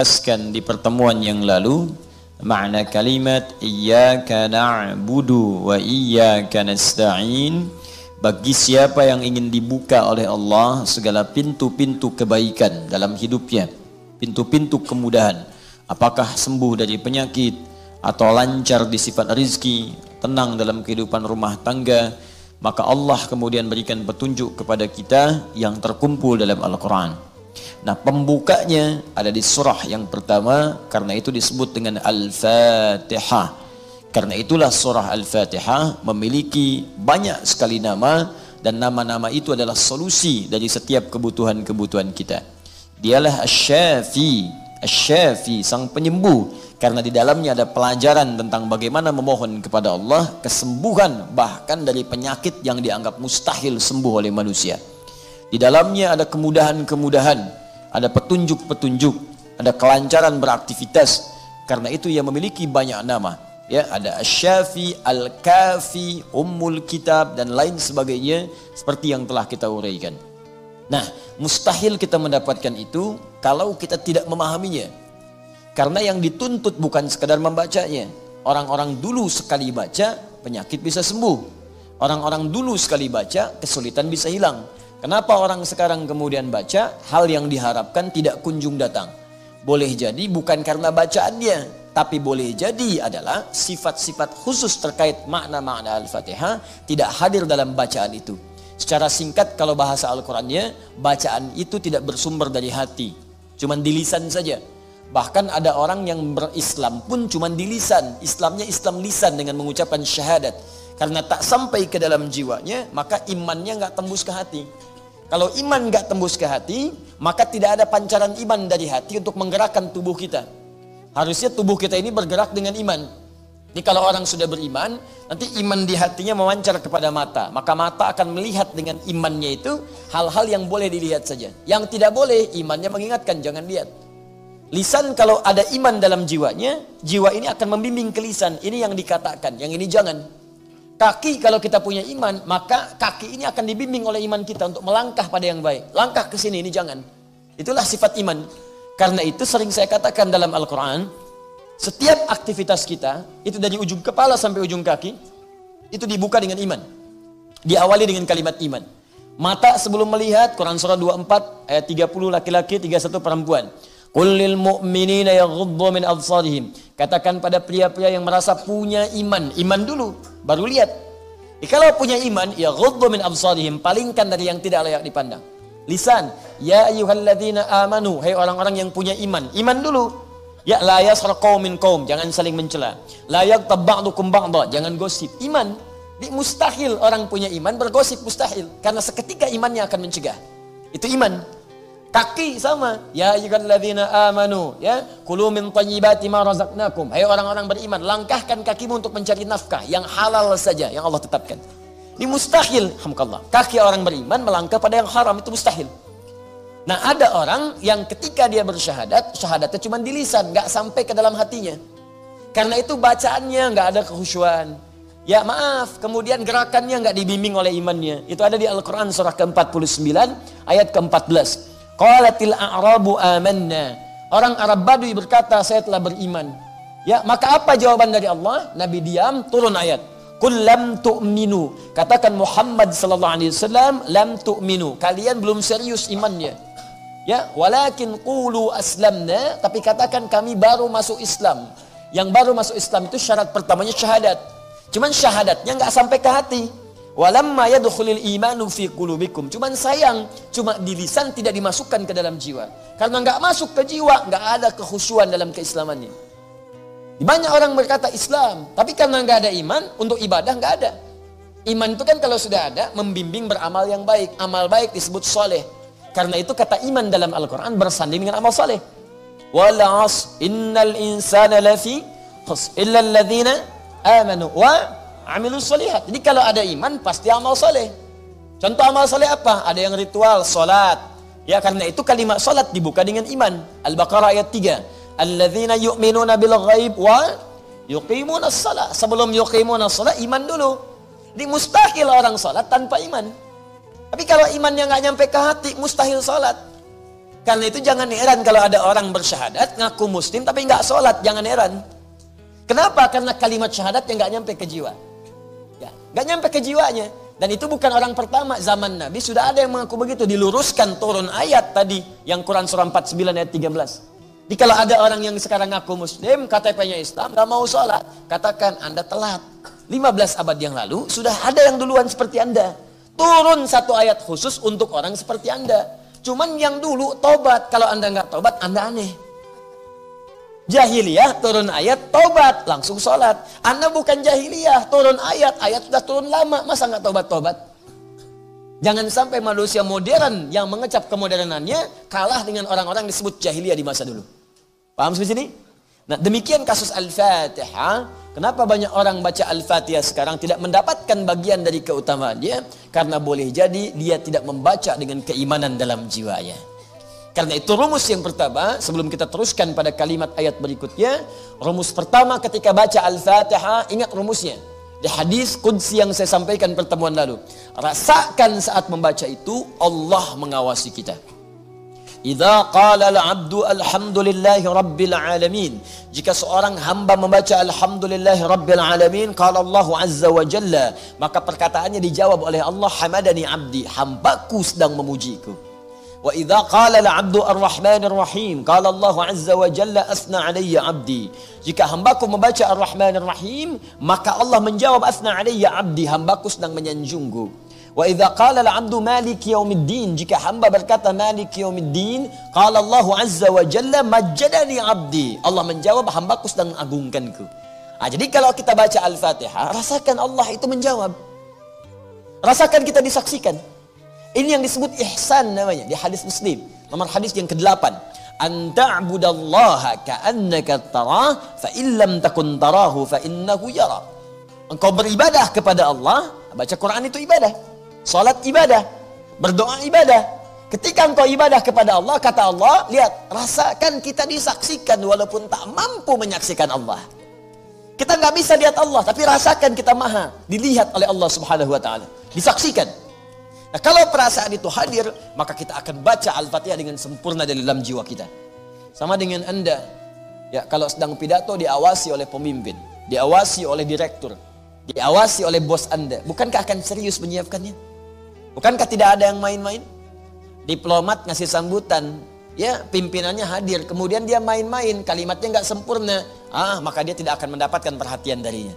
ringkaskan di pertemuan yang lalu makna kalimat iyyaka na'budu wa iyyaka nasta'in. Bagi siapa yang ingin dibuka oleh Allah segala pintu-pintu kebaikan dalam hidupnya, pintu-pintu kemudahan, apakah sembuh dari penyakit atau lancar di sifat rizki, tenang dalam kehidupan rumah tangga, maka Allah kemudian berikan petunjuk kepada kita yang terkumpul dalam Al-Quran. Nah, pembukanya ada di surah yang pertama, karena itu disebut dengan Al-Fatihah. Karena itulah surah Al-Fatihah memiliki banyak sekali nama, dan nama-nama itu adalah solusi dari setiap kebutuhan-kebutuhan kita. Dialah Asy-Syafi, Asy-Syafi, sang penyembuh. Karena di dalamnya ada pelajaran tentang bagaimana memohon kepada Allah kesembuhan bahkan dari penyakit yang dianggap mustahil sembuh oleh manusia. Di dalamnya ada kemudahan-kemudahan, ada petunjuk-petunjuk, ada kelancaran beraktivitas. Karena itu ia memiliki banyak nama. Ya, ada Asy-Syafi, Al-Kafi, Ummul Kitab dan lain sebagainya seperti yang telah kita uraikan. Nah, mustahil kita mendapatkan itu kalau kita tidak memahaminya. Karena yang dituntut bukan sekadar membacanya. Orang-orang dulu sekali baca, penyakit bisa sembuh. Orang-orang dulu sekali baca, kesulitan bisa hilang. Kenapa orang sekarang kemudian baca, hal yang diharapkan tidak kunjung datang? Boleh jadi bukan karena bacaannya, tapi boleh jadi adalah sifat-sifat khusus terkait makna-makna Al-Fatihah tidak hadir dalam bacaan itu. Secara singkat, kalau bahasa Al-Qurannya, bacaan itu tidak bersumber dari hati, cuman di lisan saja. Bahkan ada orang yang berislam pun cuma di lisan. Islamnya Islam lisan dengan mengucapkan syahadat. Karena tak sampai ke dalam jiwanya, maka imannya nggak tembus ke hati. Kalau iman nggak tembus ke hati, maka tidak ada pancaran iman dari hati untuk menggerakkan tubuh kita. Harusnya tubuh kita ini bergerak dengan iman. Jadi kalau orang sudah beriman, nanti iman di hatinya memancar kepada mata. Maka mata akan melihat dengan imannya itu hal-hal yang boleh dilihat saja. Yang tidak boleh, imannya mengingatkan, jangan lihat. Lisan kalau ada iman dalam jiwanya, jiwa ini akan membimbing ke lisan. Ini yang dikatakan, yang ini jangan. Kaki kalau kita punya iman, maka kaki ini akan dibimbing oleh iman kita untuk melangkah pada yang baik. Langkah ke sini, ini jangan. Itulah sifat iman. Karena itu sering saya katakan dalam Al-Quran, setiap aktivitas kita, itu dari ujung kepala sampai ujung kaki, itu dibuka dengan iman. Diawali dengan kalimat iman. Mata sebelum melihat, Quran surah 24, ayat 30 laki-laki, 31 perempuan. Qul lil mu'minina yaghuddu min absarihim. Katakan pada pria-pria yang merasa punya iman. Iman dulu, baru lihat. Kalau punya iman, yaghuddu min absarihim, palingkan dari yang tidak layak dipandang. Lisan, ya ayyuhalladzina amanu, hai orang-orang yang punya iman. Iman dulu. Ya la yaskhar qaumin qaum, jangan saling mencela. La yaghtab ba'dukum ba'dha, jangan gosip. Iman. Mustahil orang punya iman bergosip, mustahil. Karena seketika imannya akan mencegah. Itu iman. Kaki sama, ya ayyuhalladzina amanu, ya kulu min thayyibati ma razaqnakum. Hai orang-orang beriman, langkahkan kakimu untuk mencari nafkah yang halal saja yang Allah tetapkan. Ini mustahil, hamdallah. Kaki orang beriman melangkah pada yang haram, itu mustahil. Nah, ada orang yang ketika dia bersyahadat, syahadatnya cuma di lisan, nggak sampai ke dalam hatinya. Karena itu bacaannya nggak ada kekhusyuan. Ya maaf, kemudian gerakannya nggak dibimbing oleh imannya. Itu ada di Al-Quran surah ke-49 ayat ke-14. Qalatil a'rabu amanna. Orang Arab Badui berkata, saya telah beriman. Ya, maka apa jawaban dari Allah? Nabi diam, turun ayat. Qul lam tu'minu. Katakan Muhammad sallallahu alaihi wasallam, lam tu'minu. Kalian belum serius imannya. Ya, walakin qulu aslamna, tapi katakan kami baru masuk Islam. Yang baru masuk Islam itu syarat pertamanya syahadat. Cuman syahadatnya enggak sampai ke hati. Walamma yadkhulul imanu fi qulubikum. Cuman sayang, cuma di lisan tidak dimasukkan ke dalam jiwa. Karena enggak masuk ke jiwa, enggak ada kekhusyuan dalam keislamannya. Banyak orang berkata Islam, tapi karena enggak ada iman, untuk ibadah enggak ada. Iman itu kan kalau sudah ada, membimbing beramal yang baik. Amal baik disebut soleh. Karena itu kata iman dalam Al-Quran bersanding dengan amal soleh. Wal 'asr innal insana lafi khusr illa alladhina amanu wa amilus sholihat. Jadi kalau ada iman pasti amal soleh. Contoh amal soleh apa? Ada yang ritual, solat. Ya karena itu kalimat solat dibuka dengan iman. Al-Baqarah ayat 3. Alladzina yu'minuna bil ghaib wa yuqimuna shalah. Sebelum yuqimuna shalah iman dulu. Jadi mustahil orang solat tanpa iman. Tapi kalau imannya nggak nyampe ke hati, mustahil solat. Karena itu jangan heran kalau ada orang bersyahadat, ngaku muslim tapi nggak sholat, jangan heran. Kenapa? Karena kalimat syahadat yang nggak nyampe ke jiwa. Ya, nggak nyampe ke jiwanya. Dan itu bukan orang pertama, zaman Nabi sudah ada yang mengaku begitu. Diluruskan turun ayat tadi, yang Quran surah 49 ayat 13. Jadi kalau ada orang yang sekarang ngaku muslim, KTP-nya Islam, nggak mau sholat, katakan Anda telat. 15 abad yang lalu sudah ada yang duluan seperti Anda. Turun satu ayat khusus untuk orang seperti Anda. Cuman yang dulu tobat, kalau Anda nggak tobat, Anda aneh. Jahiliyah turun ayat, tobat, langsung sholat. Anda bukan jahiliyah, turun ayat, ayat sudah turun lama, masa nggak tobat-tobat? Jangan sampai manusia modern yang mengecap kemodernannya kalah dengan orang-orang disebut jahiliyah di masa dulu. Paham sampai sini? Nah, demikian kasus Al-Fatihah. Kenapa banyak orang baca Al-Fatihah sekarang tidak mendapatkan bagian dari keutamaannya? Karena boleh jadi dia tidak membaca dengan keimanan dalam jiwanya. Karena itu rumus yang pertama, sebelum kita teruskan pada kalimat ayat berikutnya, rumus pertama ketika baca Al-Fatihah, ingat rumusnya. Di hadis qudsi yang saya sampaikan pertemuan lalu. Rasakan saat membaca itu, Allah mengawasi kita. Idza qala al-'abdu alhamdulillahi rabbil alamin. Jika seorang hamba membaca alhamdulillahi rabbil alamin, qala Allah azza wa jalla, maka perkataannya dijawab oleh Allah, hamadani 'abdi, hambaku sedang memujiku. Wa idza qala al-'abdu ar-rahmanir rahim, qala Allah azza wa jalla asna 'alayya 'abdi. Jika hambaku membaca ar-rahmanir rahim, maka Allah menjawab asna 'alayya 'abdi, hambaku sedang menyanjungku. Wa idza qala al-'abdu maliki yaumiddin, jika hamba berkata maliki yaumiddin, qala Allah azza wa jalla majjadani 'abdi, Allah menjawab hambaku sedang mengagungkanku. Jadi kalau kita baca Al-Fatihah, rasakan Allah itu menjawab. Rasakan kita disaksikan. Ini yang disebut ihsan namanya di hadis Muslim, nomor hadis yang ke-8. An ta'budallaha ka'annaka tarah, fa in lam takun tarahu fa innahu yara. Engkau beribadah kepada Allah, baca Quran itu ibadah. Salat ibadah, berdoa ibadah. Ketika engkau ibadah kepada Allah, kata Allah, lihat, rasakan kita disaksikan walaupun tak mampu menyaksikan Allah. Kita nggak bisa lihat Allah, tapi rasakan kita maha dilihat oleh Allah Subhanahu wa taala, disaksikan. Nah, kalau perasaan itu hadir, maka kita akan baca Al-Fatihah dengan sempurna dari dalam jiwa kita. Sama dengan Anda, ya, kalau sedang pidato diawasi oleh pemimpin, diawasi oleh direktur, diawasi oleh bos Anda, bukankah akan serius menyiapkannya? Bukankah tidak ada yang main-main? Diplomat ngasih sambutan, ya, pimpinannya hadir, kemudian dia main-main, kalimatnya nggak sempurna, maka dia tidak akan mendapatkan perhatian darinya.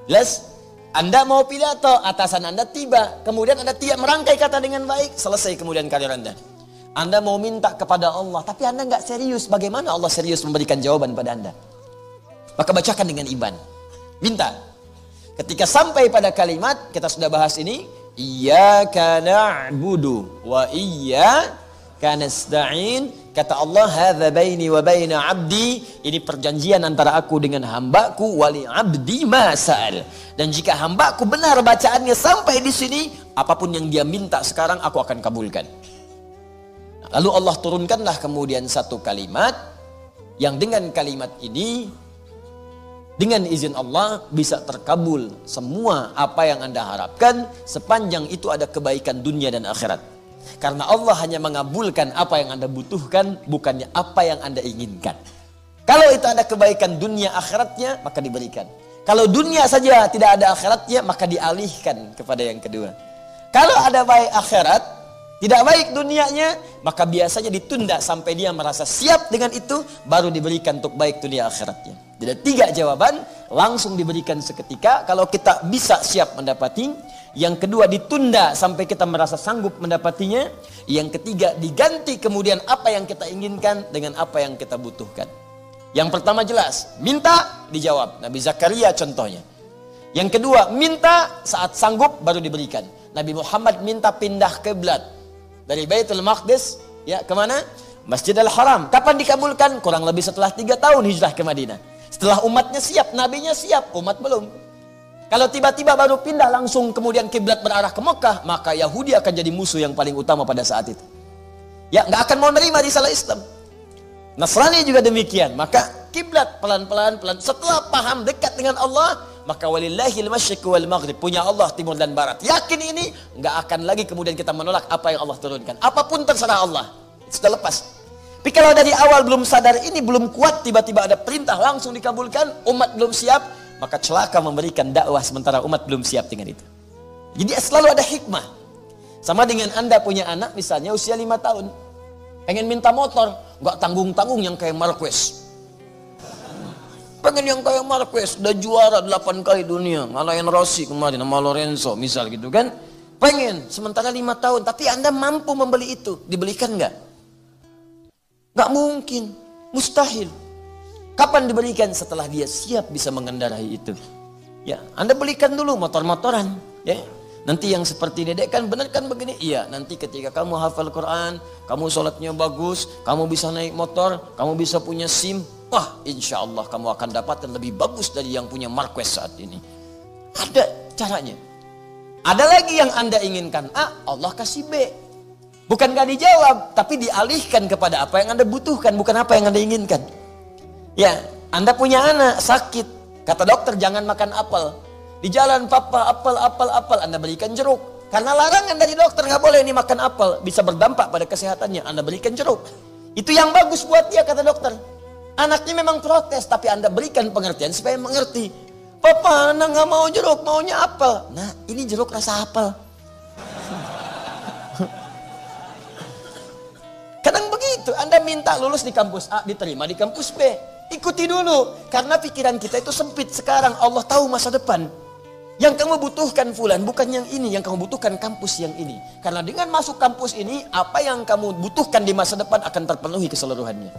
Jelas? Anda mau pidato, atasan Anda tiba, kemudian Anda tidak merangkai kata dengan baik, selesai kemudian karir Anda. Anda mau minta kepada Allah, tapi Anda nggak serius, bagaimana Allah serius memberikan jawaban pada Anda? Maka bacakan dengan iman, minta. Ketika sampai pada kalimat, kita sudah bahas ini, Iyyaka na'budu wa iyyaka nasta'in. Kata Allah, hadza baini wa baina 'abdi, ini perjanjian antara aku dengan hambaku, wali 'abdi ma sa'al. Dan jika hambaku benar bacaannya sampai di sini, apapun yang dia minta sekarang aku akan kabulkan. Lalu Allah turunkanlah kemudian satu kalimat yang dengan kalimat ini, dengan izin Allah bisa terkabul semua apa yang Anda harapkan, sepanjang itu ada kebaikan dunia dan akhirat. Karena Allah hanya mengabulkan apa yang Anda butuhkan, bukannya apa yang Anda inginkan. Kalau itu ada kebaikan dunia akhiratnya, maka diberikan. Kalau dunia saja tidak ada akhiratnya, maka dialihkan kepada yang kedua. Kalau ada baik akhirat, tidak baik dunianya, maka biasanya ditunda sampai dia merasa siap dengan itu, baru diberikan untuk baik dunia akhiratnya. Jadi 3 jawaban, langsung diberikan seketika kalau kita bisa siap mendapati. Yang kedua ditunda sampai kita merasa sanggup mendapatinya. Yang ketiga diganti kemudian apa yang kita inginkan dengan apa yang kita butuhkan. Yang pertama jelas, minta dijawab. Nabi Zakaria contohnya. Yang kedua, minta saat sanggup baru diberikan. Nabi Muhammad minta pindah kiblat dari Baitul Maqdis, ya, kemana? Masjidil Haram. Kapan dikabulkan? Kurang lebih setelah 3 tahun hijrah ke Madinah. Setelah umatnya siap, nabinya siap, umat belum. Kalau tiba-tiba baru pindah langsung kemudian kiblat berarah ke Mekah, maka Yahudi akan jadi musuh yang paling utama pada saat itu. Ya, nggak akan mau nerima risalah Islam. Nasrani juga demikian. Maka kiblat pelan-pelan. Setelah paham dekat dengan Allah, maka walillahil masyriq wal maghrib, punya Allah timur dan barat. Yakin ini, nggak akan lagi kemudian kita menolak apa yang Allah turunkan. Apapun terserah Allah. Itu sudah lepas. Tapi kalau dari awal belum sadar ini, belum kuat, tiba-tiba ada perintah langsung dikabulkan, umat belum siap, maka celaka memberikan dakwah sementara umat belum siap dengan itu. Jadi selalu ada hikmah. Sama dengan Anda punya anak misalnya usia 5 tahun. Pengen minta motor, nggak tanggung-tanggung yang kayak Marquez. Pengen yang kayak Marquez, udah juara 8 kali dunia, ngalahin Rossi kemarin sama Lorenzo misal gitu kan. Pengen, sementara 5 tahun, tapi Anda mampu membeli itu, dibelikan nggak? Nggak mungkin, mustahil. Kapan diberikan? Setelah dia siap bisa mengendarai itu. Ya, Anda belikan dulu motor-motoran, ya. Nanti yang seperti dedek kan benar kan begini? Iya, nanti ketika kamu hafal Quran, kamu sholatnya bagus, kamu bisa naik motor, kamu bisa punya SIM, wah insya Allah kamu akan dapatkan lebih bagus dari yang punya Marquez saat ini. Ada caranya. Ada lagi yang Anda inginkan A, Allah kasih B. Bukan gak dijawab, tapi dialihkan kepada apa yang Anda butuhkan, bukan apa yang Anda inginkan. Ya, Anda punya anak sakit, kata dokter jangan makan apel. Di jalan papa apel, Anda berikan jeruk. Karena larangan dari dokter nggak boleh ini makan apel, bisa berdampak pada kesehatannya. Anda berikan jeruk. Itu yang bagus buat dia kata dokter. Anaknya memang protes, tapi Anda berikan pengertian supaya mengerti. Papa, anak nggak mau jeruk, maunya apel. Nah, ini jeruk rasa apel. Kadang begitu, Anda minta lulus di kampus A, diterima di kampus B. Ikuti dulu, karena pikiran kita itu sempit sekarang. Allah tahu masa depan. Yang kamu butuhkan fulan bukan yang ini, yang kamu butuhkan kampus yang ini. Karena dengan masuk kampus ini, apa yang kamu butuhkan di masa depan akan terpenuhi keseluruhannya.